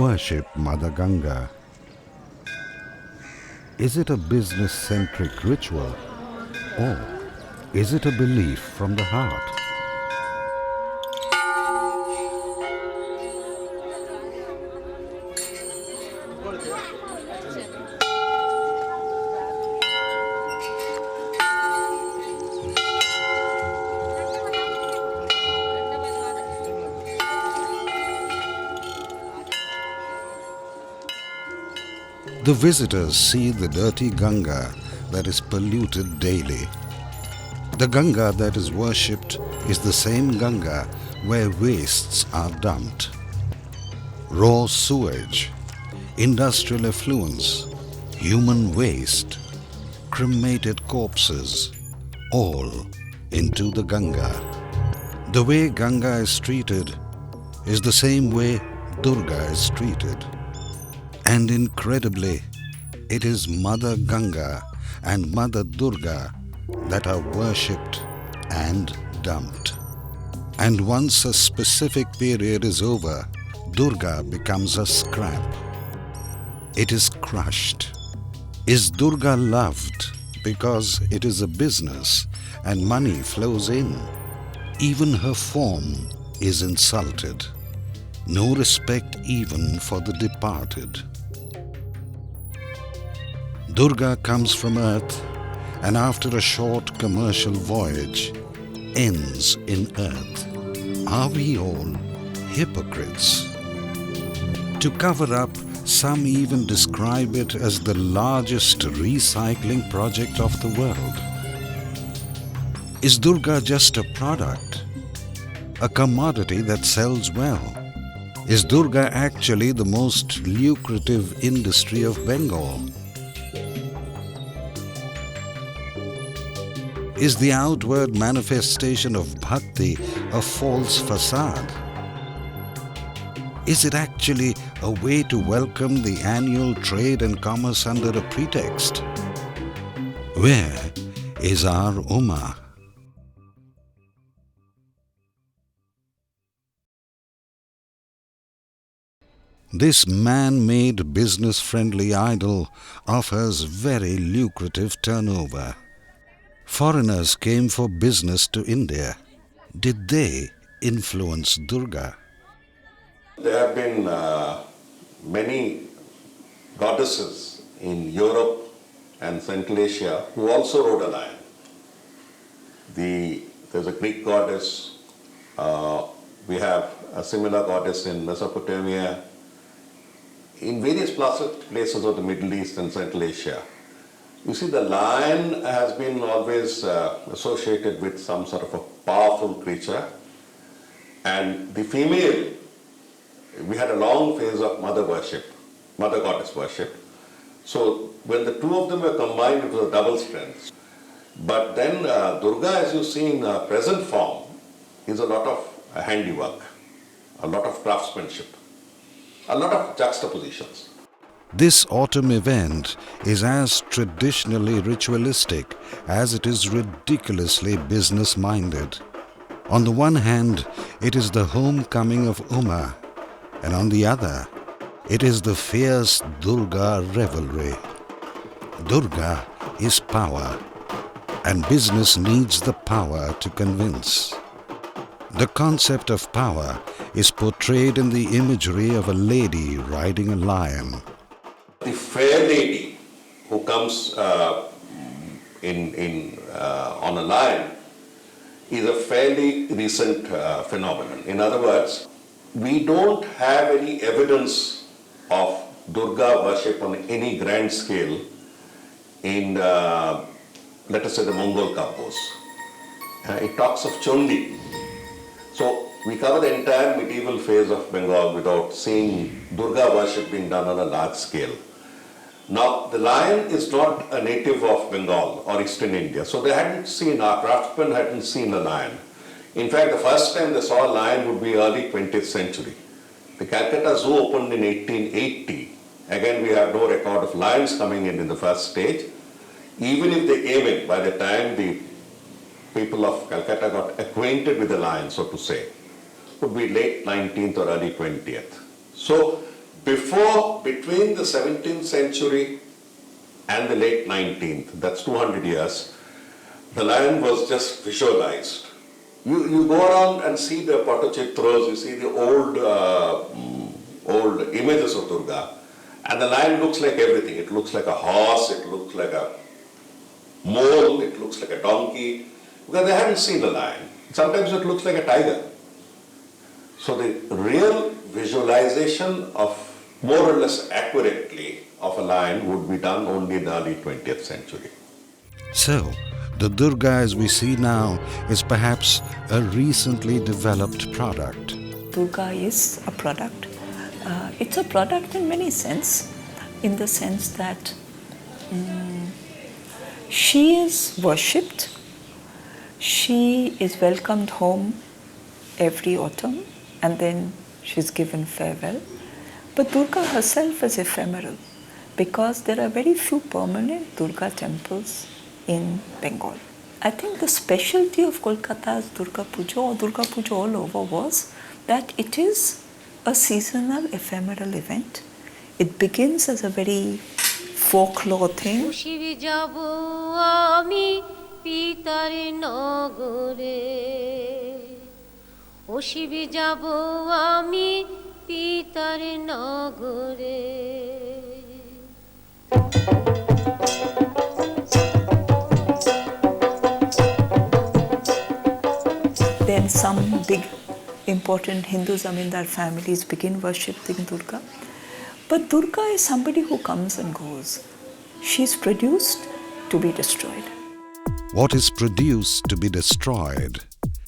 worship Mother Ganga? Is it a business-centric ritual, or is it a belief from the heart? The visitors see the dirty Ganga that is polluted daily. The Ganga that is worshipped is the same Ganga where wastes are dumped. Raw sewage, industrial effluents, human waste, cremated corpses, all into the Ganga. The way Ganga is treated is the same way Durga is treated. And incredibly, it is Mother Ganga and Mother Durga that are worshipped and dumped. And once a specific period is over, Durga becomes a scrap. It is crushed. Is Durga loved because it is a business and money flows in? Even her form is insulted. No respect even for the departed. Durga comes from earth and after a short commercial voyage ends in earth. Are we all hypocrites? To cover up, some even describe it as the largest recycling project of the world. Is Durga just a product? A commodity that sells well? Is Durga actually the most lucrative industry of Bengal? Is the outward manifestation of bhakti a false facade? Is it actually a way to welcome the annual trade and commerce under a pretext? Where is our Uma? This man-made business-friendly idol offers very lucrative turnover. Foreigners came for business to India. Did they influence Durga? There have been many goddesses in Europe and Central Asia who also rode a lion. There's a Greek goddess. We have a similar goddess in Mesopotamia. In various places of the Middle East and Central Asia. You see, the lion has been always associated with some sort of a powerful creature. And the female, we had a long phase of mother worship, mother goddess worship. So when the two of them were combined, it was a double strength. But then Durga, as you see in present form, is a lot of handiwork, a lot of craftsmanship, a lot of juxtapositions. This autumn event is as traditionally ritualistic as it is ridiculously business-minded. On the one hand, it is the homecoming of Uma, and on the other, it is the fierce Durga revelry. Durga is power, and business needs the power to convince. The concept of power is portrayed in the imagery of a lady riding a lion. The fair lady who comes on a lion is a fairly recent phenomenon. In other words, we don't have any evidence of Durga worship on any grand scale in, let us say, the Mongol Compos. It talks of Chondi. So we cover the entire medieval phase of Bengal without seeing Durga worship being done on a large scale. Now, the lion is not a native of Bengal or Eastern India, so our craftsmen hadn't seen a lion. In fact, the first time they saw a lion would be early 20th century. The Calcutta Zoo opened in 1880. Again, we have no record of lions coming in the first stage. Even if they came in, by the time the people of Calcutta got acquainted with the lion, so to say, would be late 19th or early 20th. So Between the 17th century and the late 19th, that's 200 years, the lion was just visualized. You go around and see the Patachitras, you see the old images of Durga, and the lion looks like everything. It looks like a horse, it looks like a mole, it looks like a donkey, because they haven't seen the lion. Sometimes it looks like a tiger. So the real visualization of more or less accurately of a lion would be done only in the early 20th century. So, the Durga as we see now is perhaps a recently developed product. Durga is a product. It's a product in many sense, in the sense that she is worshipped, she is welcomed home every autumn, and then she's given farewell. But Durga herself is ephemeral because there are very few permanent Durga temples in Bengal. I think the specialty of Kolkata's Durga Puja or Durga Puja all over was that it is a seasonal ephemeral event. It begins as a very folklore thing. Then some big important Hindu zamindar families begin worshipping Durga. But Durga is somebody who comes and goes. She's produced to be destroyed. What is produced to be destroyed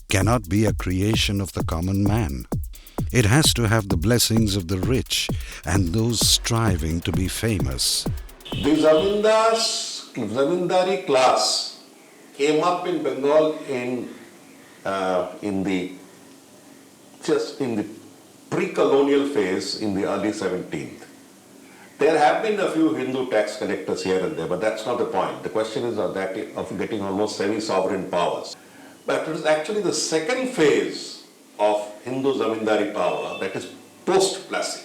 cannot be a creation of the common man. It has to have the blessings of the rich and those striving to be famous. The zamindari class came up in Bengal in the pre-colonial phase in the early 17th. There have been a few Hindu tax collectors here and there, but that's not the point. The question is of getting almost semi-sovereign powers. But it is actually the second phase of Hindu zamindari power, that is post-Plassey,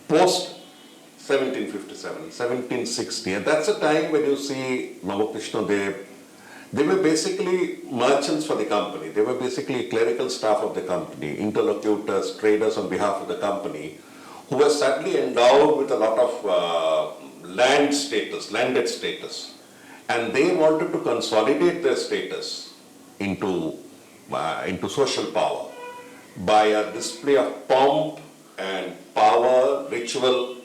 post-1757, 1760. And that's a time when you see Navakrishna Dev. They were basically merchants for the company. They were basically clerical staff of the company, interlocutors, traders on behalf of the company, who were suddenly endowed with a lot of landed status. And they wanted to consolidate their status into social power by a display of pomp and power, ritual.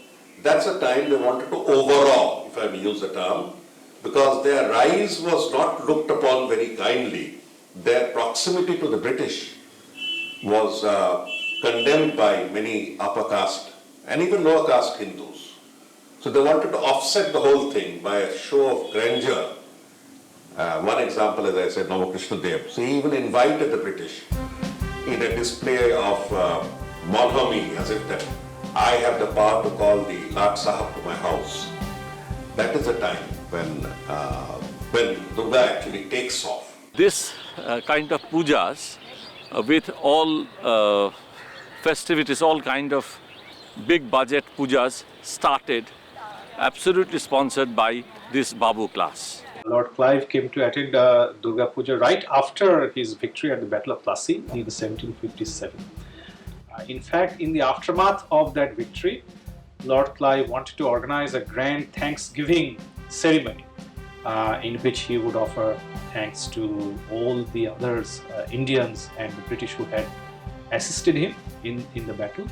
That's a time they wanted to overawe, if I may use the term, because their rise was not looked upon very kindly. Their proximity to the British was condemned by many upper caste and even lower caste Hindus. So they wanted to offset the whole thing by a show of grandeur. One example, as I said, Navakrishna Dev. So he even invited the British in a display of monarchy, as if that I have the power to call the Lord Sahib to my house. That is the time when Durga actually takes off. This kind of pujas with all festivities, all kind of big budget pujas started absolutely sponsored by this Babu class. Lord Clive came to attend Durga Puja right after his victory at the Battle of Plassey in 1757. In fact, in the aftermath of that victory, Lord Clive wanted to organize a grand Thanksgiving ceremony in which he would offer thanks to all the others, Indians and the British who had assisted him in the battle.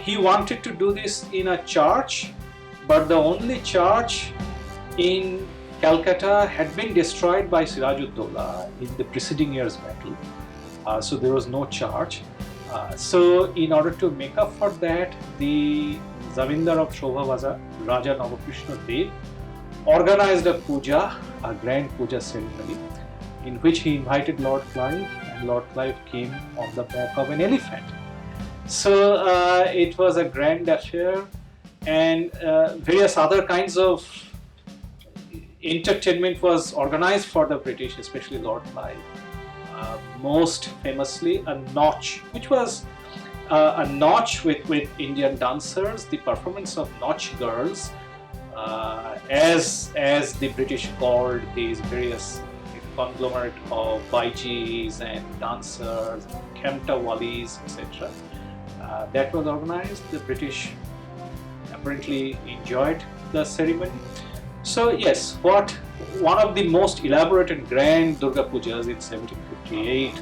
He wanted to do this in a church, but the only church in Calcutta had been destroyed by Siraj-ud-Dowla in the preceding year's battle. So there was no church. So in order to make up for that, the Zamindar of Shobhavaza, Raja Navakrishna Dev, organized a puja, a grand puja ceremony, in which he invited Lord Clive, and Lord Clive came on the back of an elephant. So it was a grand affair, and various other kinds of entertainment was organized for the British, especially Lord Clive. Most famously a nautch, which was a nautch with Indian dancers, the performance of nautch girls, as the British called these various conglomerate of baijis and dancers, khamta-walis, etc. That was organized. The British apparently enjoyed the ceremony. So yes, one of the most elaborate and grand Durga Pujas in 1758,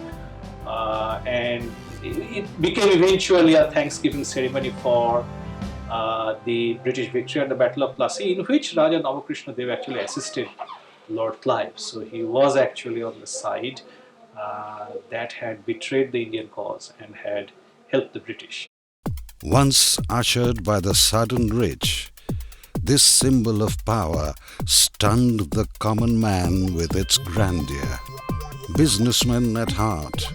and it became eventually a Thanksgiving ceremony for the British victory at the Battle of Plassey, in which Raja Navakrishna Dev actually assisted Lord Clive. So he was actually on the side that had betrayed the Indian cause and had helped the British. Once ushered by the sudden rich, this symbol of power stunned the common man with its grandeur. Businessmen at heart,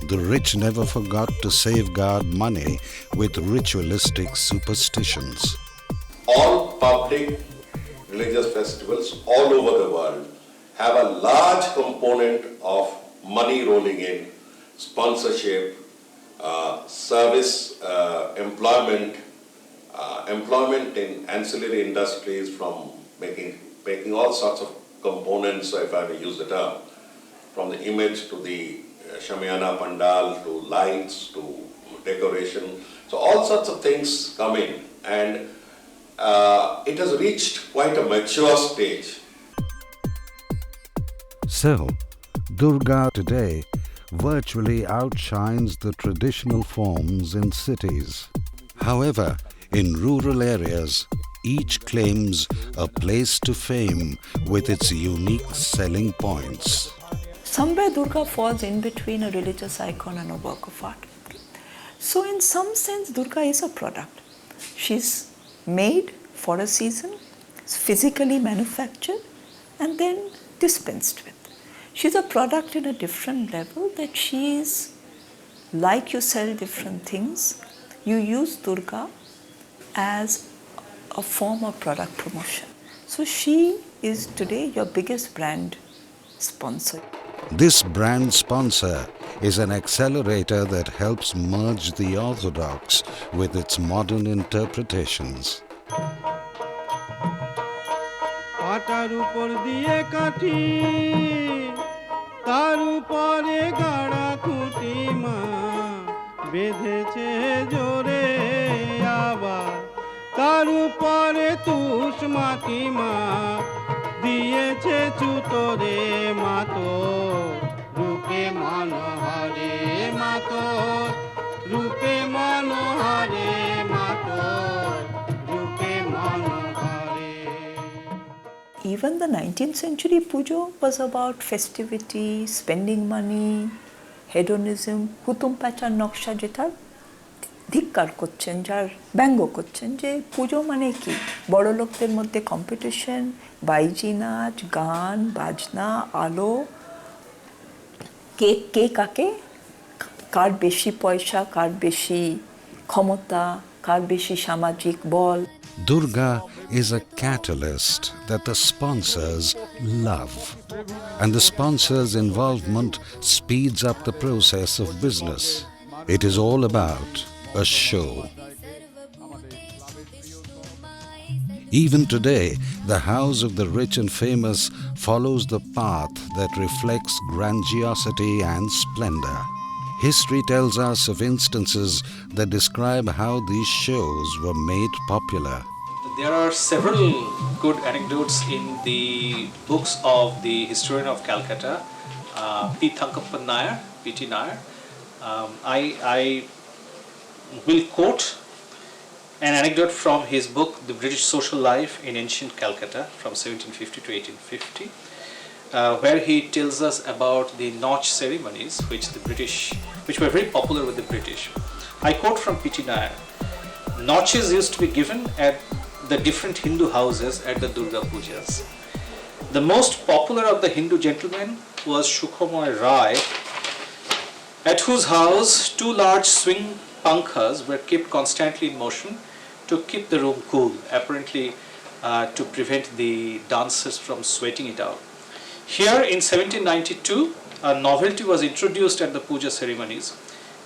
the rich never forgot to safeguard money with ritualistic superstitions. All public religious festivals all over the world have a large component of money rolling in, sponsorship, service, employment in ancillary industries, from making all sorts of components, if I may use the term, from the image to the Shamiana Pandal, to lights, to decoration. So all sorts of things come in, and it has reached quite a mature stage. So, Durga today virtually outshines the traditional forms in cities. However, in rural areas, each claims a place to fame with its unique selling points. Somewhere Durga falls in between a religious icon and a work of art. So in some sense, Durga is a product. She's made for a season, physically manufactured, and then dispensed with. She's a product in a different level, that she is like you sell different things. You use Durga as a form of product promotion. So she is today your biggest brand sponsor. This brand sponsor is an accelerator that helps merge the orthodox with its modern interpretations. পাটার উপর দিয়ে কাঠি তার উপরে গাড়া খুঁটি মা বেঁধেছে জোরে আবার তার উপরে তুষ মাটি মা দিয়েছে চুতরে মাতো রূপে মনোহরে মাতো রূপে মনোহরে মাতো রূপে মনোহরে. Even the 19th century pujo was about festivity, spending money, hedonism. হুতুম প্যাঁচার নকশা যেটা ধিক্কার করছেন, যার ব্যঙ্গ করছেন, যে পুজো মানে কি? বড় লোকদের মধ্যে কম্পিটিশন, বাইজি নাচ, গান, বাজনা, আলো, কে কাকে, কার বেশি পয়সা, কার বেশি ক্ষমতা, কার বেশি সামাজিক বল. Durga is a catalyst that the sponsors love, and the sponsors' involvement speeds up the process of business. It is all about a show. Even today, the house of the rich and famous follows the path that reflects grandiosity and splendor. History tells us of instances that describe how these shows were made popular. There are several good anecdotes in the books of the historian of Calcutta, P. Thankappan Nair, P.T. Nair. I will quote an anecdote from his book, The British Social Life in Ancient Calcutta, from 1750 to 1850, where he tells us about the nautch ceremonies which were very popular with the British. I quote from P.T. Nair: "Nautches used to be given at the different Hindu houses at the Durga Pujas. The most popular of the Hindu gentlemen was Sukhomoy Rai, at whose house 2 large swing pankhas were kept constantly in motion to keep the room cool, apparently to prevent the dancers from sweating it out. Here in 1792, a novelty was introduced at the puja ceremonies,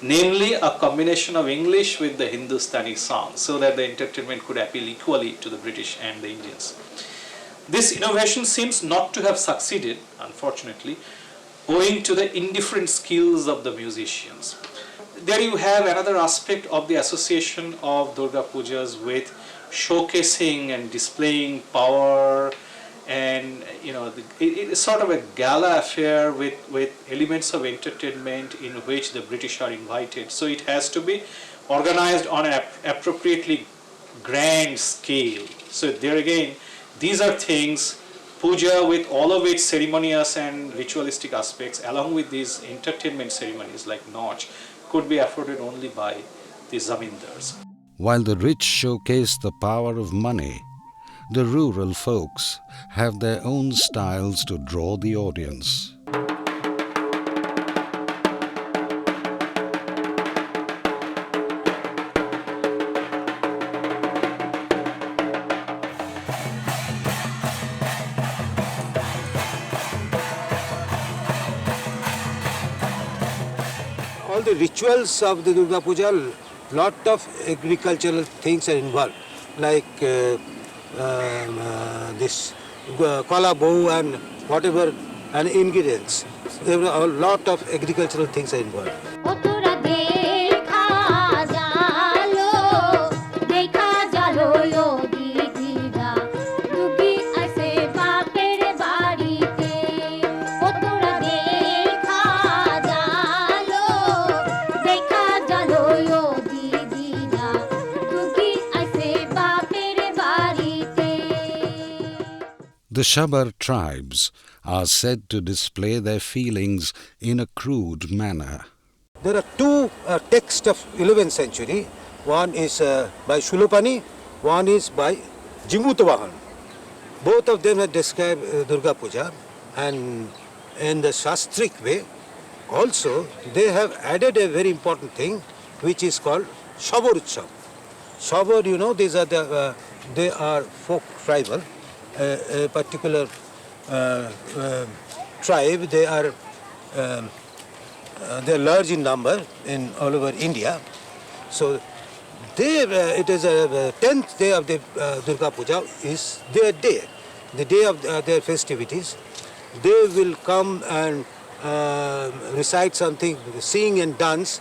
namely a combination of English with the Hindustani song, so that the entertainment could appeal equally to the British and the Indians. This innovation seems not to have succeeded, unfortunately, owing to the indifferent skills of the musicians. There you have another aspect of the association of Durga Pujas with showcasing and displaying power, and it's sort of a gala affair with elements of entertainment in which the British are invited. So it has to be organized on an appropriately grand scale. So there again, these are things, puja with all of its ceremonious and ritualistic aspects, along with these entertainment ceremonies like Nautch, could be afforded only by the zamindars. While the rich showcase the power of money, the rural folks have their own styles to draw the audience. All the rituals of the Durga Puja, lot of agricultural things are involved, like this kola bow and whatever, and ingredients. There are a lot of agricultural things are involved. The Shabar tribes are said to display their feelings in a crude manner. There are two texts of 11th century. One is by Shulapani, one is by Jimbutavahan. Both of them have described Durga Puja, and in the Shastric way also they have added a very important thing which is called Shabar Utsav. Shabar, these are they are folk tribal. A particular tribe, they are large in number in all over India. So it is a 10th day of the Durga Puja is their day, the day of their festivities. They will come and recite something, sing and dance,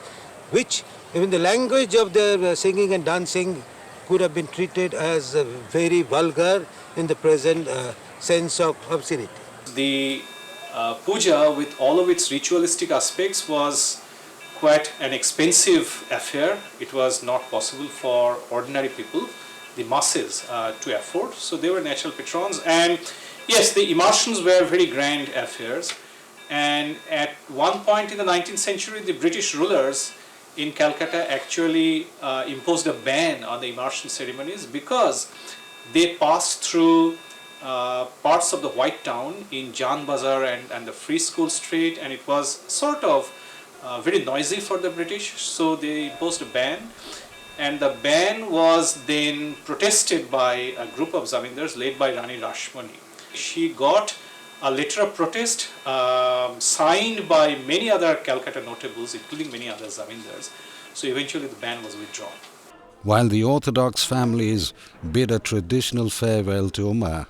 which even the language of their singing and dancing could have been treated as very vulgar in the present sense of obscenity. The puja, with all of its ritualistic aspects, was quite an expensive affair. It was not possible for ordinary people, the masses, to afford. So they were natural patrons. And yes, the immersions were very grand affairs. And at one point in the 19th century, the British rulers in Calcutta actually imposed a ban on the immersion ceremonies because they passed through parts of the White Town in Jan Bazar and the Free School Street, and it was sort of very noisy for the British, so they imposed a ban. And the ban was then protested by a group of zamindars led by Rani Rashmani. She got a letter of protest signed by many other Calcutta notables, including many other zamindars. So eventually the ban was withdrawn. While the Orthodox families bid a traditional farewell to Uma,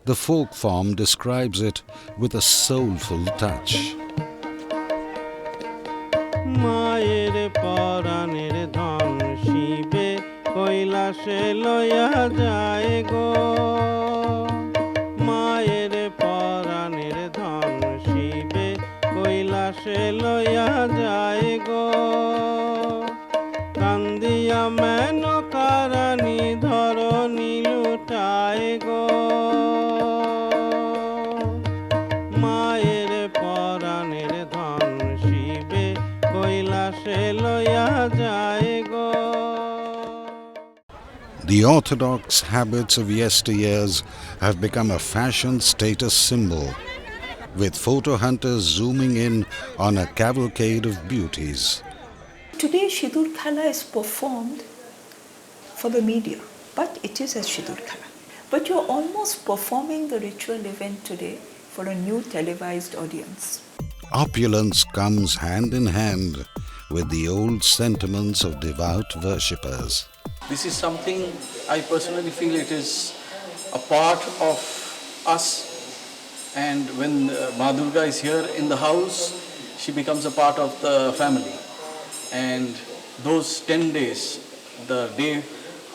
the folk form describes it with a soulful touch. মায়ের পরাণের ধন শিবে কৈলাসে লইয়া যায় গো মায়ের পরাণের ধন শিবে কৈলাসে লইয়া যায় গো কান্দিয়া মেনকারানি ধরণী লুটায় গো মায়ের পরাণের ধন শিবে কৈলাসে লইয়া যায় গো. The orthodox habits of yesteryears have become a fashion status symbol, with photo hunters zooming in on a cavalcade of beauties. Today, Sidur Khala is performed for the media, but it is a Sidur Khala. But you're almost performing the ritual event today for a new televised audience. Opulence comes hand in hand with the old sentiments of devout worshippers. This is something I personally feel it is a part of us, and when Ma Durga is here in the house, she becomes a part of the family. And those 10 days, the day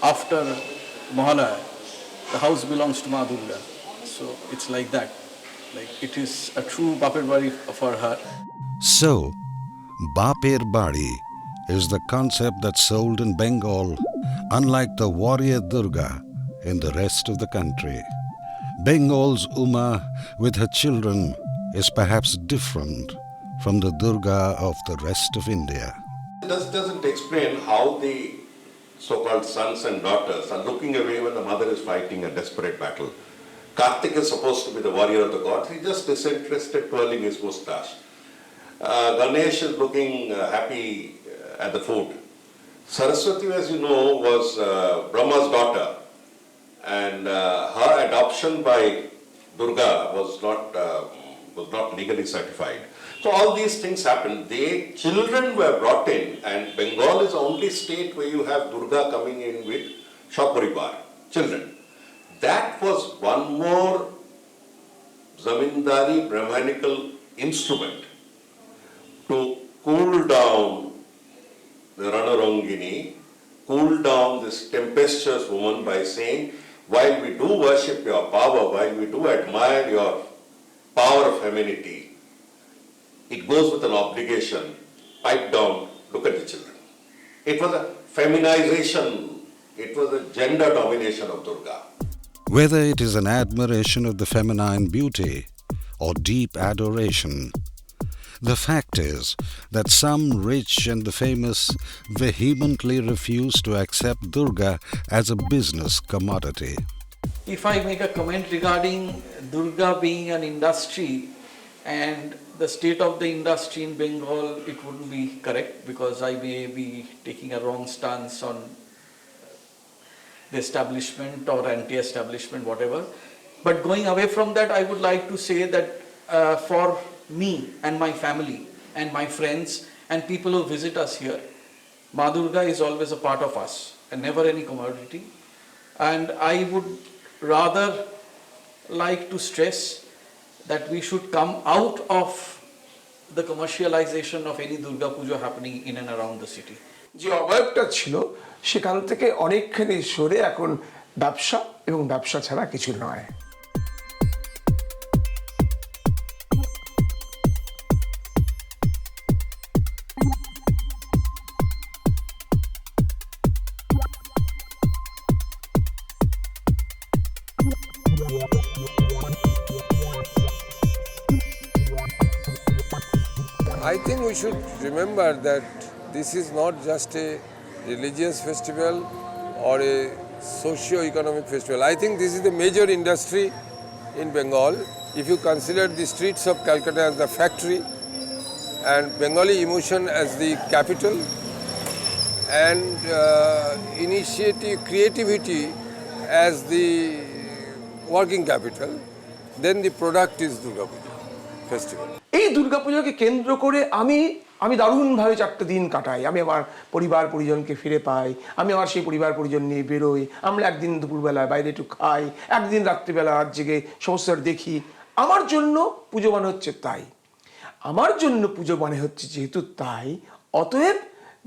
after Mohalaya, the house belongs to Ma Durga. So it's like that. Like it is a true Bapir Bari for her. So, Bapir Bari is the concept that's sold in Bengal, unlike the warrior Durga in the rest of the country. Bengal's Uma with her children is perhaps different from the Durga of the rest of India. This doesn't explain how the so-called sons and daughters are looking away when the mother is fighting a desperate battle. Kartik is supposed to be the warrior of the gods. He's just disinterested, twirling his moustache. Ganesh is looking happy at the food. Saraswati, as you know, was Brahma's daughter, and her adoption by Durga was not legally certified. So all these things happened. Children were brought in, and Bengal is the only state where you have Durga coming in with Shapuribar, children. That was one more zamindari Brahmanical instrument to cool down the Ranarangini, cool down this tempestuous woman by saying, while we do worship your power, while we do admire your power of femininity, it goes with an obligation, pipe down, look at the children. It was a feminization, it was a gender domination of Durga. Whether it is an admiration of the feminine beauty or deep adoration, the fact is that some rich and the famous vehemently refuse to accept Durga as a business commodity. If I make a comment regarding Durga being an industry and the state of the industry in Bengal, it wouldn't be correct because I may be taking a wrong stance on the establishment or anti-establishment, whatever. But going away from that, I would like to say that for me and my family and my friends and people who visit us here, Ma Durga is always a part of us and never any commodity. And I would rather like to stress that we should come out of the commercialization of any Durga Puja happening in and around the city. যে অবয়বটা ছিল সেখান থেকে অনেকখানি সরে এখন ব্যবসা এবং ব্যবসা ছাড়া কিছু নয়। I think we should remember that this is not just a religious festival or a socio-economic festival. I think this is the major industry in Bengal. If you consider the streets of Calcutta as the factory and Bengali emotion as the capital and initiative, creativity as the working capital, then the product is Durga Puja festival. এই দুর্গাপূজাকে কেন্দ্র করে আমি দারুণভাবে 4টা দিন কাটাই। আমি আমার পরিবার পরিজনকে ফিরে পাই, আমি আমার সেই পরিবার পরিজন নিয়ে বেরোই, আমরা একদিন দুপুরবেলায় বাইরে একটু খাই, একদিন রাত্রিবেলা রাত জেগে সমস্ত দেখি। আমার জন্য পুজো মানে হচ্ছে তাই, আমার জন্য পুজো মানে হচ্ছে যেহেতু তাই, অতএব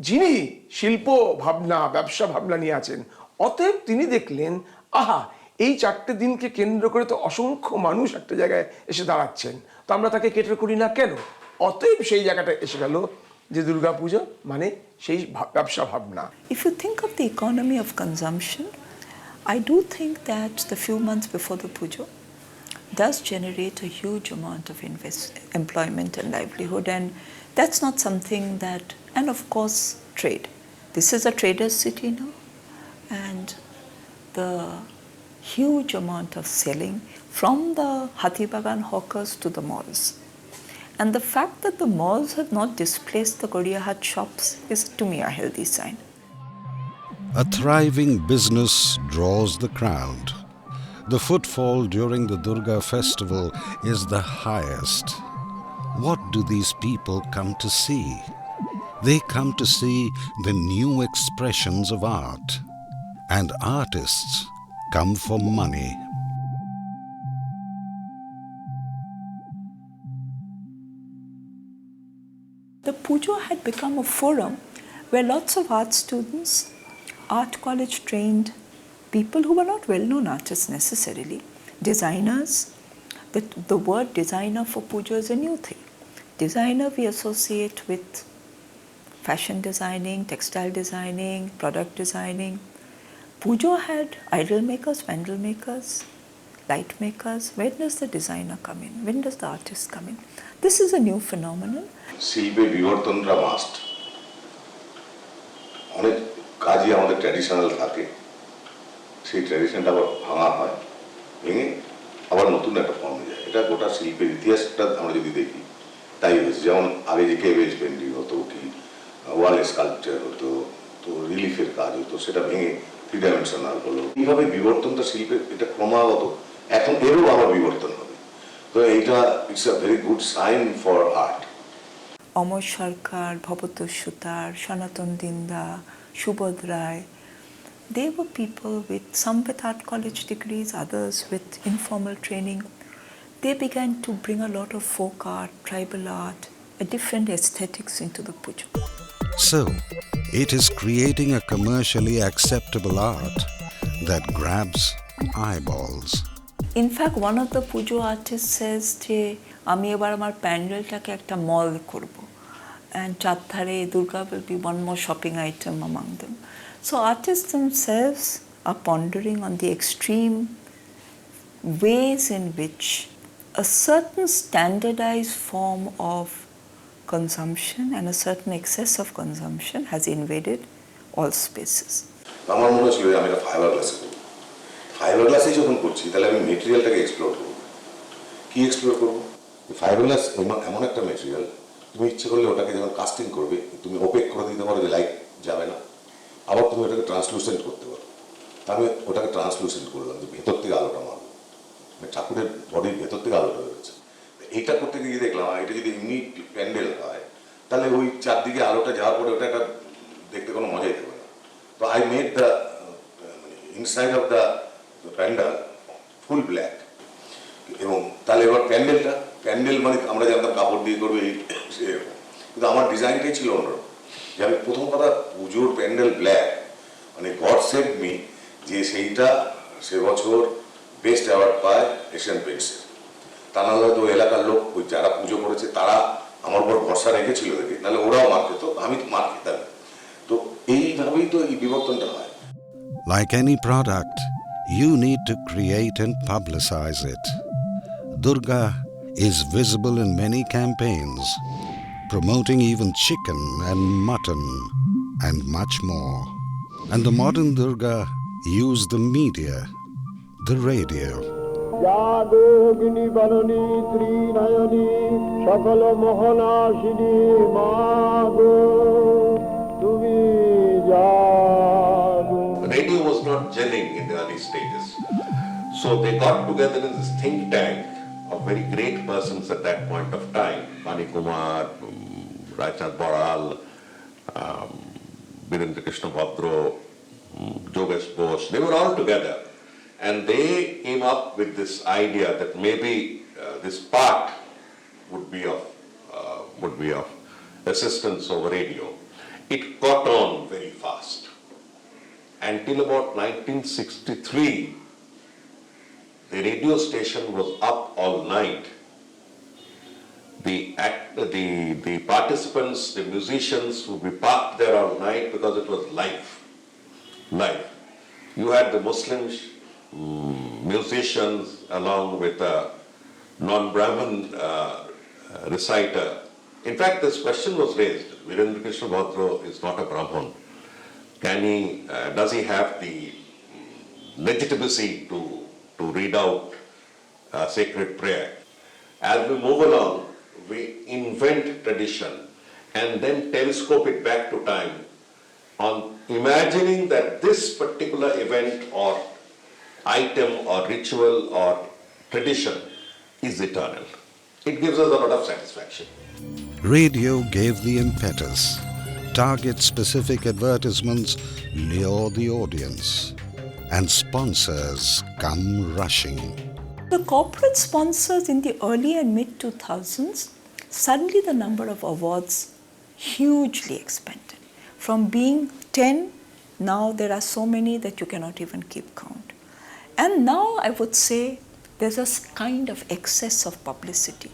যিনি শিল্প ভাবনা ব্যবসা ভাবনা নিয়ে আছেন, অতএব তিনি দেখলেন আহা এই 4টে দিনকে কেন্দ্র করে তো অসংখ্য মানুষ একটা জায়গায় এসে দাঁড়াচ্ছেন, তো আমরা তাকে কেটার করি না কেন? অতএব সেই জায়গাটা এসে গেল যে দুর্গা পুজো মানে সেই ব্যবসা ভাবনা। If you think of the economy of consumption, I do think that the few months before the puja does generate a huge amount of employment and livelihood, and that's not something that, and of course trade. This is a trader's city now, and the huge amount of selling from the Hathibagan hawkers to the malls. And the fact that the malls have not displaced the Godiyahat shops is to me a healthy sign. A thriving business draws the crowd. The footfall during the Durga festival is the highest. What do these people come to see? They come to see the new expressions of art, and artists come for money. The Pujo had become a forum where lots of art students, art college trained people who were not well-known artists necessarily, designers. The word designer for Pujo is a new thing. Designer we associate with fashion designing, textile designing, product designing. Pujo had idol makers, vandal makers, light makers. When does the designer come in? When does the artist come in? This is a new phenomenon. শিল্পে বিবর্তনটা must. অনেক কাজই আমাদের traditional থাকে, সেই ট্র্যাডিশনটা আবার ভাঙা হয়, ভেঙে আবার নতুন একটা ফর্মে যায়। এটা গোটা শিল্পের ইতিহাসটা আমরা যদি দেখি তাই হয়েছে। যেমন আগে যে কেভেজ পেন্টিং হতো, কি ওয়াল স্কাল্পচার হতো, তো রিলিফের কাজ হতো, সেটা ভেঙে 3 ডাইমেনশনাল হলো। এইভাবে বিবর্তনটা শিল্পের এটা ক্রমাগত, এখন এরও আবার বিবর্তন হবে। তো এইটা it's a very good sign for art. Amar Sarkar, Bhabatosh Sutar, Sanatan Dinda, Subodh Roy, they were people with some with art college degrees, others with informal training. They began to bring a lot of folk art, tribal art, a different aesthetics into the Pujo. So, it is creating a commercially acceptable art that grabs eyeballs. In fact, one of the Pujo artists says যে আমি এবার আমার প্যান্ডেলটাকে একটা মল করব, and চারধারে Durga will be one more shopping item among them. So artists themselves are pondering on the extreme ways in which a certain standardized form of consumption and a certain excess of consumption has invaded all spaces. আমার মনে হচ্ছিল আমি একটা fibre গ্লাসে করব। Fibre গ্লাসে যখন করছি তাহলে আমি মেটেরিয়ালটাকে এক্সপ্লোর করব। কি এক্সপ্লোর করব? ফাইবার গ্লাস এমন একটা মেটেরিয়াল, তুমি ইচ্ছে করলে ওটাকে যখন কাস্টিং করবে, তুমি ওপেক করে দিতে পারো যে লাইট যাবে না, আবার তুমি ওটাকে ট্রান্সলুসেন্ট করতে পারো। আমি ওটাকে ট্রান্সলুসেন্ট করলাম, যে ভেতর থেকে আলোটা মারবো, ঠাকুরের বডির ভেতর থেকে আলোটা বেরোচ্ছে। এইটা করতে গিয়ে দেখলাম এটা যদি এমনি প্যান্ডেল হয় তাহলে ওই চারদিকে আলোটা যাওয়ার পরে ওটা একটা দেখতে কোনো মজাই থাকবে না। তো I made the inside of the pandal full black. এবং তাহলে এবার প্যান্ডেল মানে আমরা জানতাম কাপড় দিয়ে করবে, কিন্তু আমার ডিজাইনটাই ছিল অন্যরকম। যে আমি প্রথম কথা পুজোর প্যান্ডেল ব্ল্যাক, মানে গড সেভ মি যে সেইটা সে বছর বেস্ট অ্যাওয়ার্ড পায় এশিয়ান পেইন্টসের। তা নাহলে হয়তো এলাকার লোক ওই যারা পুজো করেছে তারা আমার উপর ভরসা রেখেছিল দেখে, নাহলে ওরাও মার খেত, আমি মার খেতাম। তো এইভাবেই তো এই বিবর্তনটা হয়। Like any product, you need to create and publicize it. Durga is visible in many campaigns, promoting even chicken and mutton and much more. And the modern Durga used the media, the radio. জাগোগ্নি বরণী Trinayani সকল মোহনাশিনী মাগো তুমি জাগো। Radio was not gelling in the early stages. So they got together in this think tank of very great persons at that point of time. Mani Kumar, Raichand Boral, Virendra Krishna Bhadro, Jogesh Bose, they were all together. And they came up with this idea that maybe this part would be of assistance over radio. It caught on very fast. Until about 1963, the radio station was up all night. The participants, the musicians would be parked there all night because it was live. You had the Muslims, musicians along with a non-Brahmin reciter. In fact, this question was raised. Virendra Krishna Bhadro is not a Brahmin. Does he have the legitimacy to read out sacred prayer? As we move along, we invent tradition and then telescope it back to time on imagining that this particular event or item or ritual or tradition is eternal. It gives us a lot of satisfaction. Radio gave the impetus, target specific advertisements lure the audience, and sponsors come rushing. The corporate sponsors in the early and mid 2000s, suddenly the number of awards hugely expanded. From being 10, now there are so many that you cannot even keep count. And now I would say there's a kind of excess of publicity.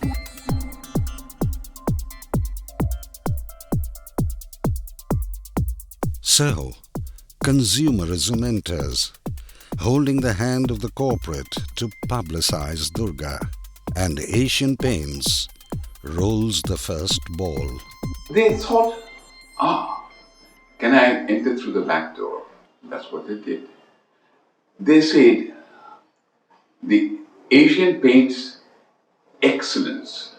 So, consumerism enters, holding the hand of the corporate to publicize Durga, and Asian Paints rolls the first ball. They thought, can I enter through the back door? That's what they did. They said, the Asian Paints excellence,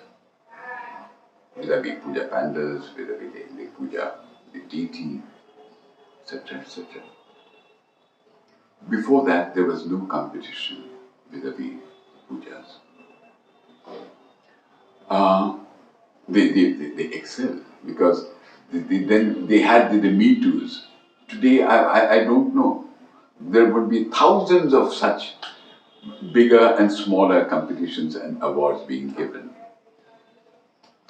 vis-a-vis puja pandals, vis-a-vis the puja, the deity, etc., etc. Before that, there was no competition vis-a-vis pujas. They excel because then they had the Me Toos. Today, I don't know. There would be thousands of such bigger and smaller competitions and awards being given.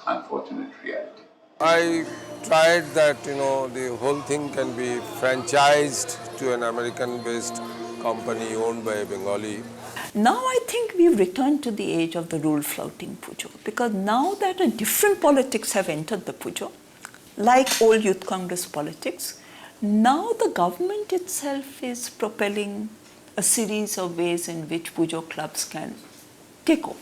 Unfortunate reality. I tried that, the whole thing can be franchised to an American-based company owned by a Bengali. Now I think we've returned to the age of the rule-flouting pujo, because now that a different politics have entered the pujo, like old Youth Congress politics, now the government itself is propelling a series of ways in which pujo clubs can take over.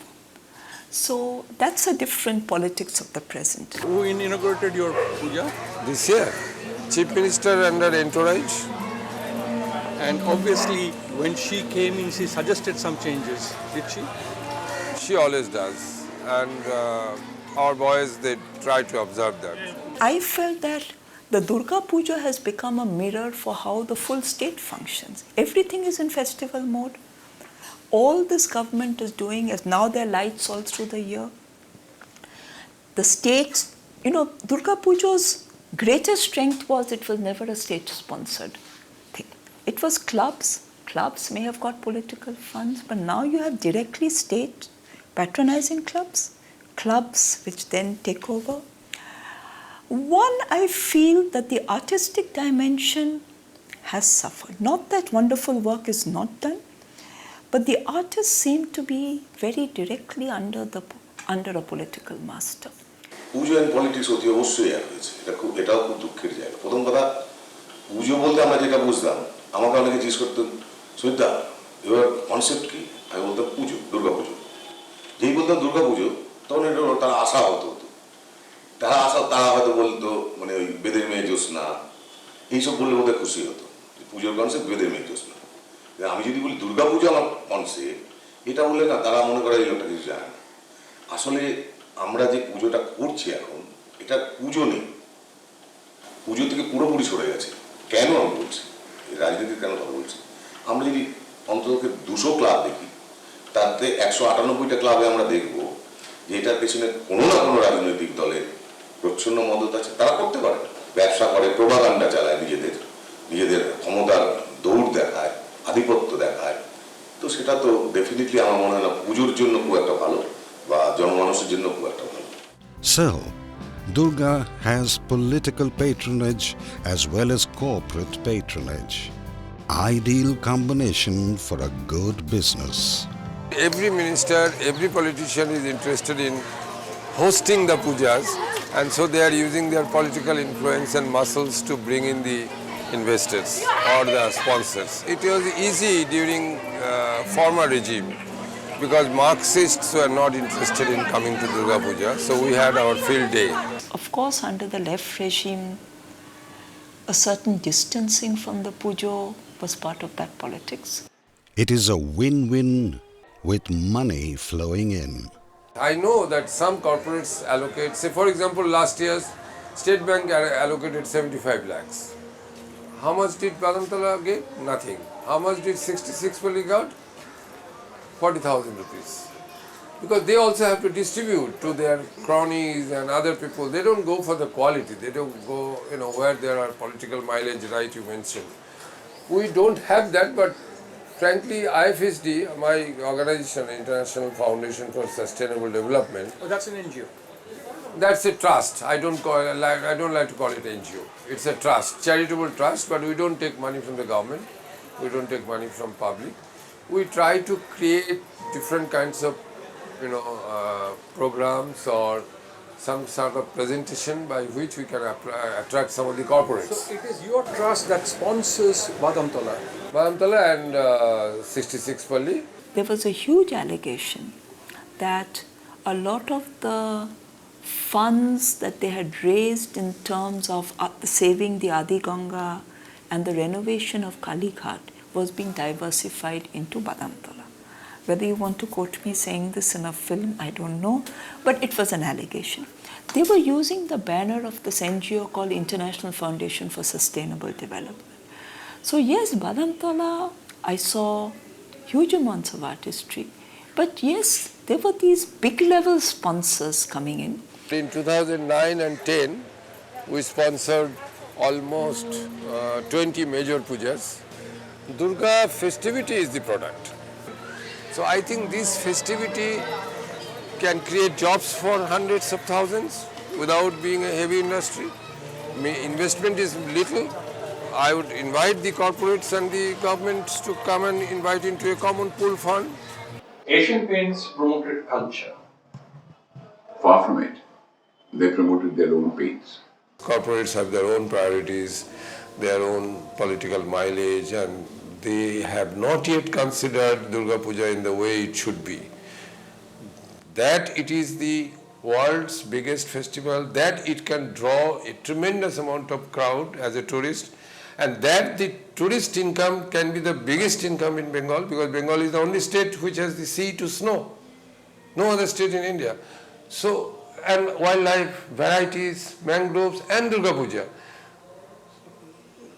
So that's a different politics of the present. Who inaugurated your puja? This year, Chief Minister under entourage. And obviously, when she came in, she suggested some changes, did she? She always does. And our boys, they try to observe that. I felt that the Durga Puja has become a mirror for how the full state functions. Everything is in festival mode. All this government is doing is now there are lights all through the year. The states, Durga Puja's greatest strength was it was never a state-sponsored thing. It was clubs. Clubs may have got political funds, but now you have directly state patronizing clubs, clubs which then take over. One, I feel that the artistic dimension has suffered. Not that wonderful work is not done, but the artists seem to be very directly under a political master. Puja and politics অতি অবশ্যই এক হয়েছে, এটাও খুব দুঃখের জায়গা। প্রথম কথা, পুজো বলতে আমরা যেটা বুঝতাম, আমাকে অনেকে জিজ্ঞেস করতেন, সুবিধা এবার কনসেপ্ট কি? আমি বলতাম পুজো, দুর্গা পুজো। যেই বলতাম দুর্গা পুজো, তখন এটা তারা আশা হতো। তারা হয়তো বলতো মানে ওই বেদের মেয়ে জ্যোৎস্না, এইসব বললে বোধহয় খুশি হতো। পুজোর কনসেপ্ট বেদের মেয়ে জ্যোৎস্না। আমি যদি বলি দুর্গা পুজো আমার কনসেপ্ট, এটা বললে না তারা মনে করে এই লোকটা কিছু জানে না। আসলে আমরা যে পুজোটা করছি এখন, এটা পুজো নেই, পুজো থেকে পুরোপুরি সরে গেছে। কেন আমি বলছি, রাজনীতির কেন কথা বলছি, আমরা যদি অন্তত 200 ক্লাব দেখি, তাতে 198টা ক্লাবে আমরা দেখব যে এটার পেছনে কোনো না কোনো রাজনৈতিক দলের প্রচ্ছন্ন মদত আছে। তারা করতে পারে, ব্যবসা করে, প্রোপাগান্ডা চালায়, নিজেদের ক্ষমতার দৌড় দেখায়, আধিপত্য দেখায়। তো সেটা তো ডেফিনেটলি আমার মনে হয় না পুজোর জন্য খুব একটা ভালো বা জনমানুষের জন্য খুব একটা ভালো। So, Durga has political patronage as well as corporate patronage. Ideal combination for a good business. Every minister, every politician is interested in hosting the pujas, and so they are using their political influence and muscles to bring in the investors or the sponsors. It was easy during former regime because Marxists were not interested in coming to Durga Puja, so we had our field day. Of course, under the left regime, a certain distancing from the pujo was part of that politics. It is a win-win with money flowing in. I know that some corporates allocate, say for example last year State Bank allocated 75 lakhs. How much did Padamtala give? Nothing. How much did 66 Pally got? 40,000 rupees. because they also have to distribute to their cronies and other people. They don't go for the quality. They don't go, where there are political mileage, right, you mentioned. We don't have that, but frankly, IFSD, my organization, International Foundation for Sustainable Development. Oh, that's an NGO. That's a trust. I don't like to call it NGO. It's a trust, charitable trust, but we don't take money from the government. We don't take money from public. We try to create different kinds of, programs or some sort of presentation by which we can attract some of the corporates. So it is your trust that sponsors Badamtala. Badamtala and 66 Palli. There was a huge allegation that a lot of the funds that they had raised in terms of saving the Adi Ganga and the renovation of Kali Ghat was being diversified into Badamtala. Whether you want to quote me saying this in a film, I don't know, but it was an allegation. They were using the banner of this NGO called International Foundation for Sustainable Development. So yes, Badamtala, I saw huge amounts of artistry, but yes, there were these big level sponsors coming in. In 2009 and 10, we sponsored almost 20 major pujas. Durga festivity is the product. So I think this festivity can create jobs for hundreds of thousands without being a heavy industry. Investment is little. I would invite the corporates and the governments to come and invite into a common pool fund. Asian Paints promoted culture. Far from it. They promoted their own paints. Corporates have their own priorities, their own political mileage, and they have not yet considered Durga Puja in the way it should be. That it is the world's biggest festival, that it can draw a tremendous amount of crowd as a tourist, and that the tourist income can be the biggest income in Bengal, because Bengal is the only state which has the sea to snow. No other state in India. So, and wildlife, varieties, mangroves, and Durga Puja.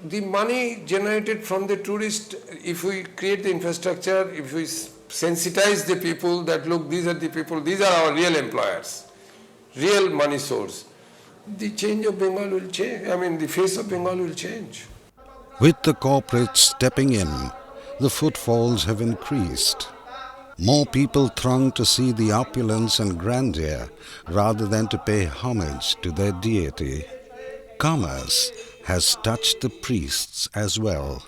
The money generated from the tourist, if we create the infrastructure, if we sensitize the people that look, these are the people, these are our real employers, real money source, the change of Bengal will change. The face of Bengal will change. With the corporates stepping in, the footfalls have increased. More people throng to see the opulence and grandeur rather than to pay homage to their deity. Commerce has touched the priests as well.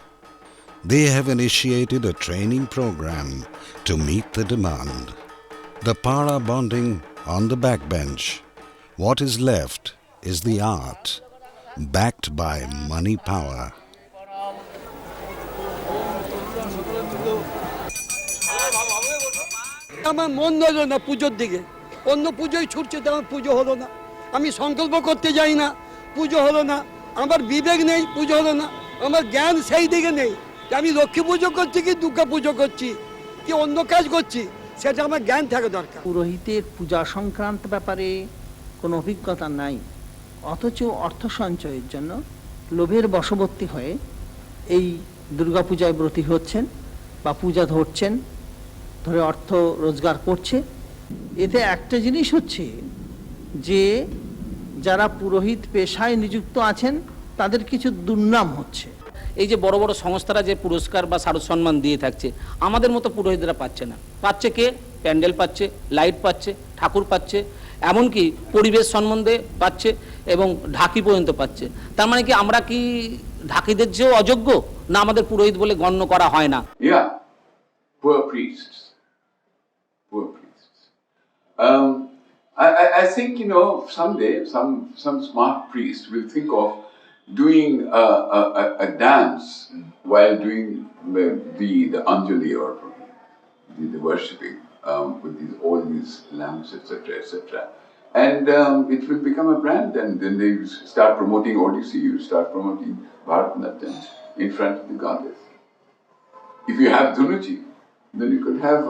They have initiated a training program to meet the demand. The para bonding on the backbench. What is left is the art, backed by money power. আমার মন ধরল না পুজোর দিকে, অন্য পুজোয় ছুটছে তো আমার পুজো হলো না। আমি সংকল্প করতে যাই না, পুজো হলো না। আমার বিবেক নেই, পুজো হলো না। আমার জ্ঞান সেই দিকে নেই যে আমি লক্ষ্মী পুজো করছি কি দুর্গা পুজো করছি কি অন্য কাজ করছি, সেটা আমার জ্ঞান থাকা দরকার। পুরোহিতের পূজা সংক্রান্ত ব্যাপারে কোনো অভিজ্ঞতা নাই, অথচ অর্থ সঞ্চয়ের জন্য লোভের বশবর্তী হয়ে এই দুর্গাপূজায় ব্রতী হচ্ছেন বা পূজা ধরছেন, ধরে অর্থ রোজগার করছে। এতে একটা জিনিস হচ্ছে যে যারা পুরোহিত পেশায় নিযুক্ত আছেন তাদের কিছু দুর্নাম হচ্ছে। এই যে বড় বড় সংস্থারা যে পুরস্কার বা শারদ সম্মান দিয়ে থাকছে, আমাদের মতো পুরোহিতরা পাচ্ছে না। পাচ্ছে কে? প্যান্ডেল পাচ্ছে, লাইট পাচ্ছে, ঠাকুর পাচ্ছে, এমনকি পরিবেশ সম্বন্ধে পাচ্ছে এবং ঢাকি পর্যন্ত পাচ্ছে। তার মানে কি আমরা কি ঢাকিদের চেয়েও অযোগ্য, না আমাদের পুরোহিত বলে গণ্য করা হয় না? Poor priests. Poor priests. I think, someday some smart priest will think of doing a dance while doing the Anjali or the worshipping with all these lamps, etc., etc. And it will become a brand, and then they start promoting Odissi, you start promoting Bharatanatyam in front of the goddess. If you have Dhunuchi, then you could have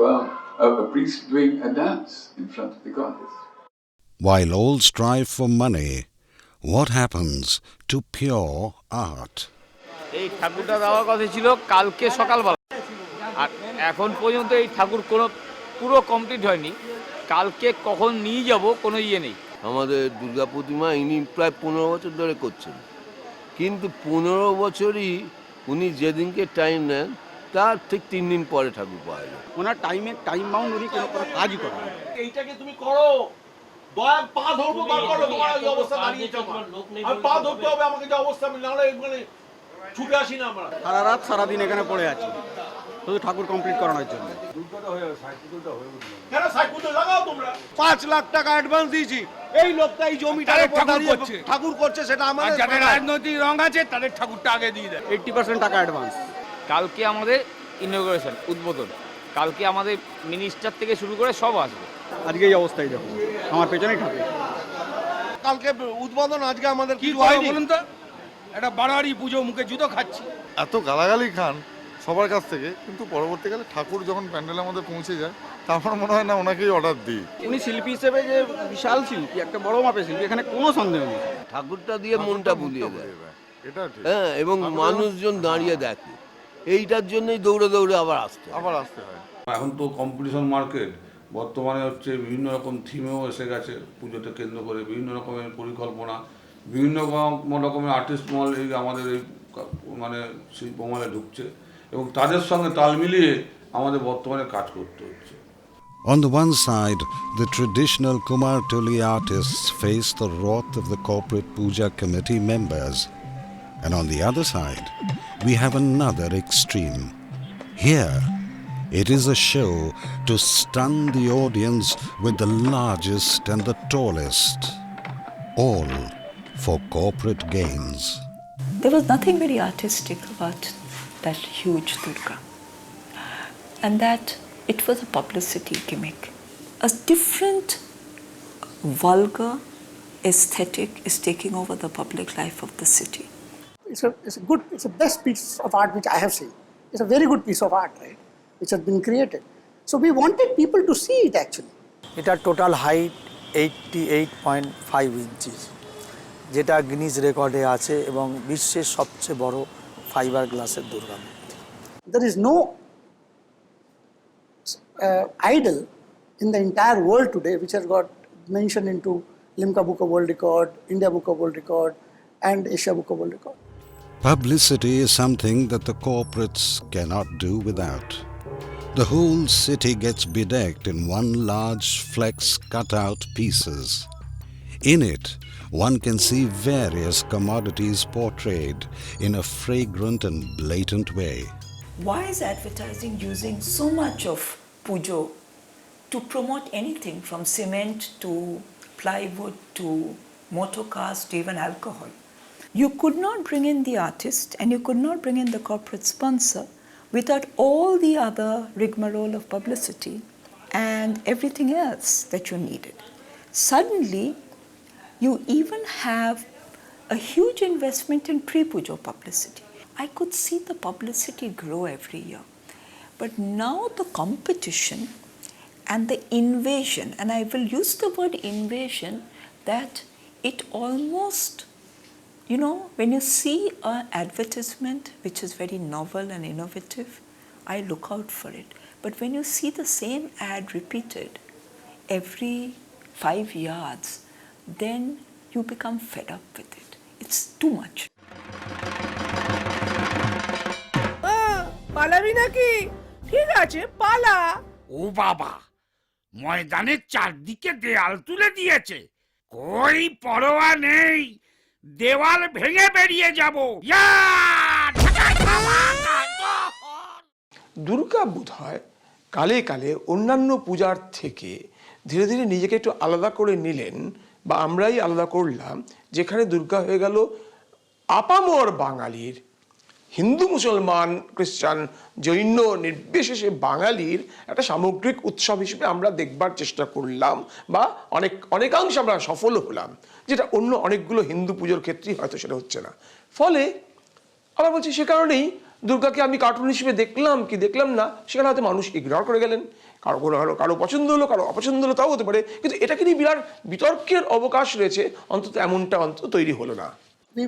a priest doing a dance in front of the goddess. While all strive for money, what happens to pure art? এই ঠাকুরটা দেওয়ার কথা ছিল কালকে সকালবেলা, আর এখন পর্যন্ত এই ঠাকুর পুরো কমপ্লিট হয়নি। কালকে কখন নিয়ে যাব কোনো ইয়ে নেই। আমাদের দুর্গা প্রতিমা ইনি প্রায় 15 বছর ধরে করছেন, কিন্তু 15 বছরই উনি যেদিনকে টাইম নেন তার ঠিক 3 দিন পরে ঠাকুর পাওয়া যায়। ওনার টাইম বাউন্ড উনি কোনো কাজই করেন না। এইটাকে তুমি করো, দয়া পা ধরবো, বার করো, তোমার এই অবস্থা দাঁড়িয়েছে, আমার পা ধরতে হবে আমাকে, যে অবস্থা আমি নাহলে মানে ছুটে আসি না আমরা। সারা রাত সারাদিন এখানে পড়ে আছি শুধু ঠাকুর কমপ্লিট করানোর জন্য। কেন সাইকেলটা লাগাও তোমরা? 5 লাখ টাকা অ্যাডভান্স দিয়েছি, এই লোকটা এই জমিটা ঠাকুর করছে, সেটা আমাদের যাদের রাজনৈতিক রং আছে তাদের ঠাকুরটা আগে দিয়ে দেয়। 80% টাকা অ্যাডভান্স। কালকে আমাদের ইনঅগ্রেশন, উদ্বোধন, কালকে আমাদের মিনিস্টার থেকে শুরু করে সব আসবে। আজকে এই অবস্থায় দেখো আমার পেছনেই ঠাকুর। কালকে উদ্বোধন, আজকে আমাদের কি হয়নি বলুন তো? একটা বাড়াবাড়ি পুজো, মুখে জুতো খাচ্ছি। এত গালাগালি খান সবার কাছ থেকে, কিন্তু পরবর্তীকালে ঠাকুর যখন প্যান্ডেলের মধ্যে পৌঁছে যায় তারপর মনে হয় না ওনাকেই অর্ডার দিই। উনি শিল্পী হিসেবে যে বিশাল শিল্পী, একটা বড় মাপের শিল্পী, এখানে কোনো সন্দেহ নেই। ঠাকুরটা দিয়ে মনটা বুলিয়ে দেয়, এটা ঠিক। হ্যাঁ, এবং মানুষজন দাঁড়িয়ে দেখে, এইটার জন্যই দৌড়ে দৌড়ে আবার আসতে হয়। এখন তো কম্পিটিশন মার্কেট, বর্তমানে হচ্ছে বিভিন্ন রকম থিমেও এসে গেছে পুজোতে কেন্দ্র করে, বিভিন্ন রকমের পরিকল্পনা, বিভিন্ন রকমের আর্টিস্ট মহল এই আমাদের এই মানে শিল্পমহলে ঢুকছে, এবং তাদের সঙ্গে তাল মিলিয়ে আমাদের বর্তমানে কাজ করতে হচ্ছে। On the one side, the traditional Kumartuli artists face the wrath of the corporate puja committee members. And on the other side, we have another extreme. Here, it is a show to stun the audience with the largest and the tallest, all for corporate gains. There was nothing very artistic about that huge Durga, and that it was a publicity gimmick. A different vulgar aesthetic is taking over the public life of the city. It's a best piece of art which I have seen. It's a very good piece of art, right, which has been created. So we wanted people to see it actually. এটার total height 88.5 inches, যেটা Guinness রেকর্ডে আছে এবং বিশ্বের সবচেয়ে বড় fibre গ্লাসের দুর্গা মূর্তি। There is no idol in the entire world today which has got mentioned into Limca Book of World Record, India Book of World Record, and Asia Book of World Record. Publicity is something that the corporates cannot do without. The whole city gets bedecked in one large flex cut-out pieces. In it, one can see various commodities portrayed in a fragrant and blatant way. Why is advertising using so much of pujo to promote anything from cement to plywood to motor cars to even alcohol? You could not bring in the artist and you could not bring in the corporate sponsor without all the other rigmarole of publicity and everything else that you needed. Suddenly, you even have a huge investment in pre-pujo publicity. I could see the publicity grow every year. But now the competition and the invasion, and I will use the word invasion, that it almost, you know, when you see an advertisement which is very novel and innovative, I look out for it. But when you see the same ad repeated every 5 yards, then you become fed up with it. It's too much. পালাবি নাকি? ঠিক আছে পালা। ও বাবা, ময়দানের চারদিকে দেয়াল তুলে দিয়েছে, কই পরোয়া নেই, দেওয়াল ভেঙে বেরিয়ে যাব। দুর্গা বোধ হয় কালে কালে অন্যান্য পূজার থেকে ধীরে ধীরে নিজেকে একটু আলাদা করে নিলেন, বা আমরাই আলাদা করলাম, যেখানে দুর্গা হয়ে গেল আপামর বাঙালির, হিন্দু মুসলমান খ্রিস্টান জৈন নির্বিশেষে বাঙালির একটা সামগ্রিক উৎসব হিসেবে আমরা দেখবার চেষ্টা করলাম, বা অনেকাংশে আমরা সফল হলাম, যেটা অন্য অনেকগুলো হিন্দু পুজোর ক্ষেত্রেই হয়তো সেটা হচ্ছে না। ফলে আবার বলছি, সে কারণেই দুর্গাকে আমি কার্টুন হিসেবে দেখলাম কি দেখলাম না, সেখানে হয়তো মানুষ ইগনোর করে গেলেন, কারো পছন্দ হলো, কারো অপছন্দ হলো, তাও হতে পারে, কিন্তু এটাকে নিয়ে বিরাট বিতর্কের অবকাশ রয়েছে, অন্তত এমনটা তৈরি হলো না।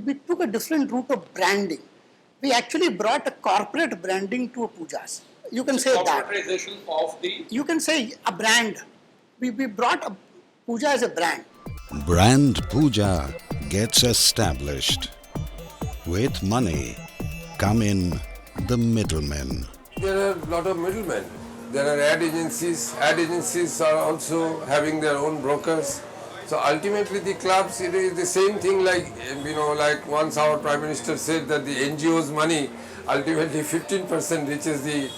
We took a different route of branding. We actually brought a corporate branding to pujas. You can say that. Of the... You can say a brand. We brought up puja as a brand. Brand puja gets established. With money come in the middlemen. There are a lot of middlemen. There are ad agencies. Ad agencies are also having their own brokers. So ultimately the clubs, it is the same thing like, like once our Prime Minister said that the NGO's money, ultimately 15% reaches the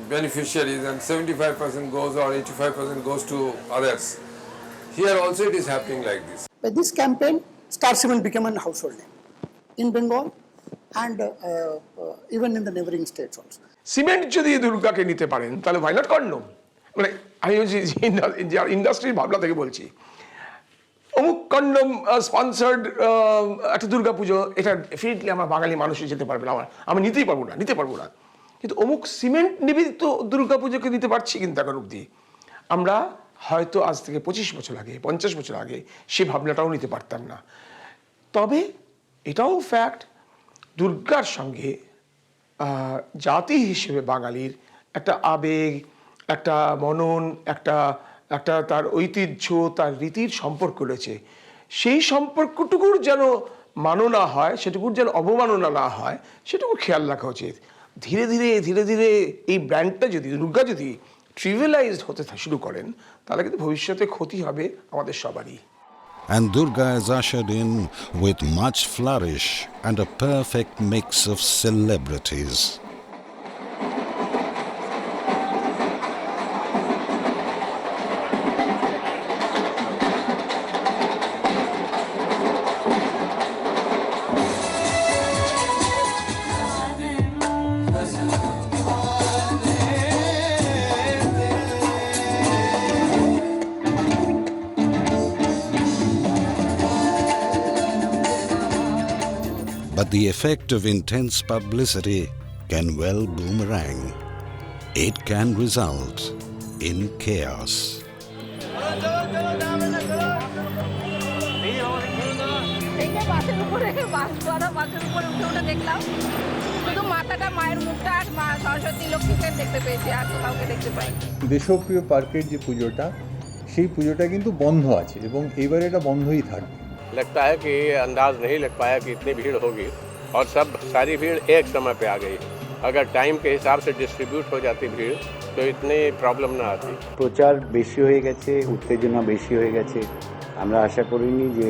beneficiaries and 75% goes or 85% goes to others. Here also it is happening like this. By this campaign, Star Cement became a household name in Bengal and even in the neighboring states also. Cement যদি দুর্গাকে নিতে পারেন তাহলে ভাই not condom, মানে আমি ইন্ডাস্ট্রির ভাবনা থেকে বলছি, অমুক কন্ডম স্পন্সার্ড একটা দুর্গা পুজো, এটা ডেফিনেটলি আমার বাঙালি মানুষই যেতে পারবে না, আমি নিতে পারবো না, কিন্তু অমুক সিমেন্ট নিবেদিত দুর্গা পুজোকে নিতে পারছি কিন্তু এখন অবধি। আমরা হয়তো আজ থেকে 25 বছর আগে 50 বছর আগে সেই ভাবনাটাও নিতে পারতাম না। তবে এটাও ফ্যাক্ট, দুর্গার সঙ্গে জাতি হিসেবে বাঙালির একটা আবেগ, একটা মনন, একটা তার ঐতিহ্য, তার রীতির সম্পর্ক রয়েছে। সেই সম্পর্কটুকুর যেন মাননা হয়, সেটুকুর যেন অবমাননা না হয়, সেটুকু খেয়াল রাখা উচিত। ধীরে ধীরে এই ব্র্যান্ডটা যদি দুর্গা যদি ট্রিভিয়ালাইজড হতে শুরু করেন তাহলে কিন্তু ভবিষ্যতে ক্ষতি হবে আমাদের সবারই। And Durga is ushered in with much flourish and a perfect mix of celebrities. But the effect of intense publicity can well boomerang. It can result in chaos. দেশপ্রিয় পার্কের যে পুজোটা, সেই পুজোটা কিন্তু বন্ধ আছে এবং এবারে এটা বন্ধই থাকবে। लगता है कि अंदाज नहीं लग पाया कि इतनी भीड़ होगी और सारी भीड़ एक समय पे आ गई। अगर टाइम के हिसाब से डिस्ट्रीब्यूट हो जाती भीड़ तो इतनी प्रॉब्लम ना आती। প্রচার বেশি হয়ে গেছে, উত্তেজনা বেশি হয়ে গেছে। আমরা আশা করিনি যে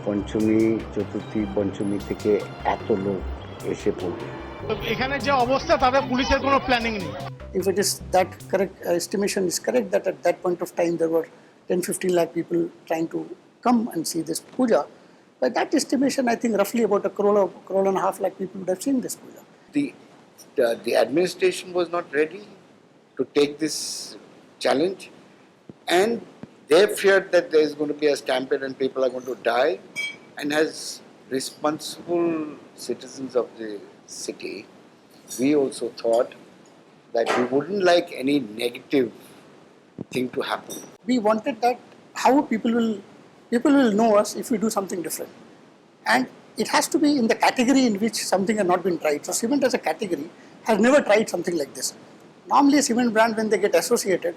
পঞ্চমী, চতুর্থী, পঞ্চমী থেকে এত লোক এসে পড়বে। এখানে যে অবস্থা তাতে পুলিশের কোনো প্ল্যানিং নেই। If it is that correct, estimation is correct that at that point of time there were 10-15 lakh people trying to come and see this puja. By that estimation, I think roughly about a crore and a half lakh people would have seen this puja. The administration was not ready to take this challenge, and they feared that there is going to be a stampede and people are going to die. And as responsible citizens of the city, we also thought that we wouldn't like any negative thing to happen. We wanted that how people will know us if we do something different. And it has to be in the category in which something has not been tried. So cement as a category has never tried something like this. Normally a cement brand, when they get associated,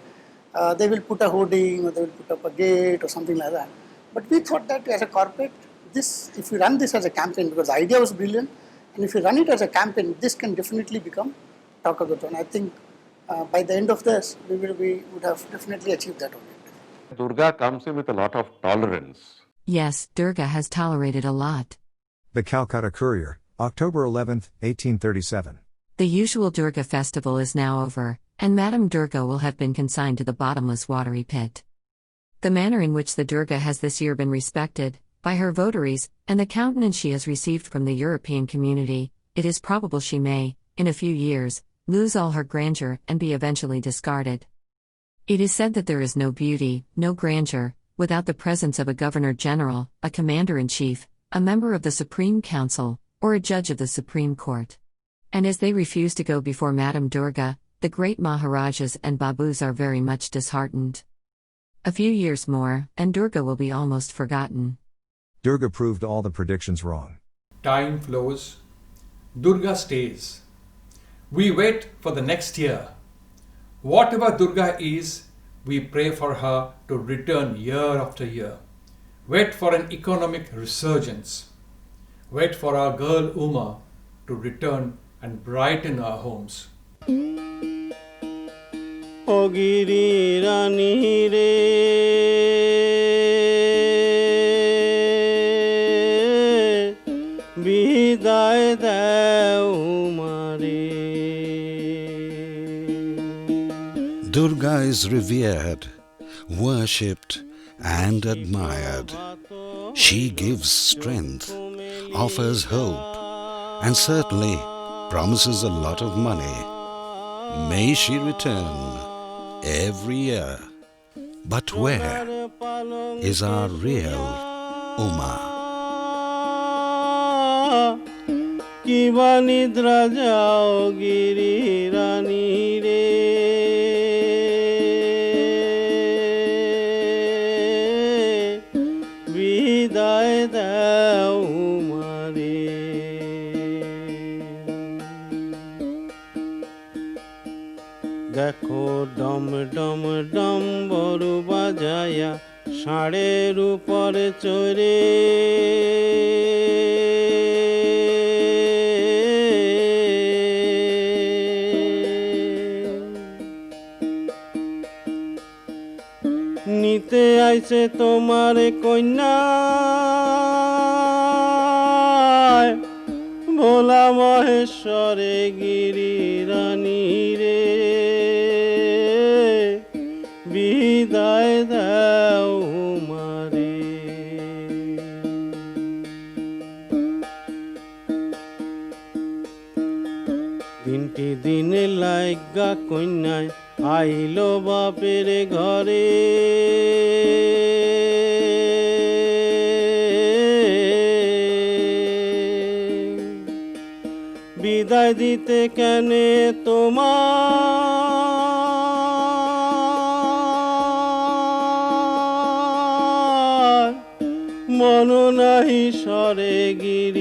they will put a hoarding or they will put up a gate or something like that. But we thought that as a corporate, if we run this as a campaign, because the idea was brilliant, and if we run it as a campaign, this can definitely become talk of the town. I think by the end of this, we would have definitely achieved that objective. Durga comes in with a lot of tolerance. Yes, Durga has tolerated a lot. The Calcutta Courier, October 11, 1837. The usual Durga festival is now over, and Madame Durga will have been consigned to the bottomless watery pit. The manner in which the Durga has this year been respected, by her votaries, and the countenance she has received from the European community, it is probable she may, in a few years, lose all her grandeur and be eventually discarded. It is said that there is no beauty, no grandeur, without the presence of a Governor-General, a Commander-in-Chief, a member of the Supreme Council, or a judge of the Supreme Court. And as they refuse to go before Madame Durga, the great Maharajas and Babus are very much disheartened. A few years more, and Durga will be almost forgotten. Durga proved all the predictions wrong. Time flows. Durga stays. We wait for the next year. Whatever Durga is, we pray for her to return year after year. Wait for an economic resurgence. Wait for our girl Uma to return and brighten our homes. Ogiri Rani re Biday dao Umare. Durga is revered, worshipped and admired. She gives strength, offers hope, and certainly promises a lot of money. May she return every year. But where is our real Uma? Kiba nidra jao Giri Rani re Biday dao Umare. দেখো ডম ডম ডম বড়ু বাজায়া ষাঁড়ের উপরে চড়ে নিতে আইছে তোমার কন্যা ভোলা মহেশ্বরে গিরি রানী রে বিদায় দাও মারে। তিনটি দিনে লাইগা কন্যায় আইলো বাপের ঘরে বিদায় দিতে কেনে তোমার মন নাহি সরে গিরি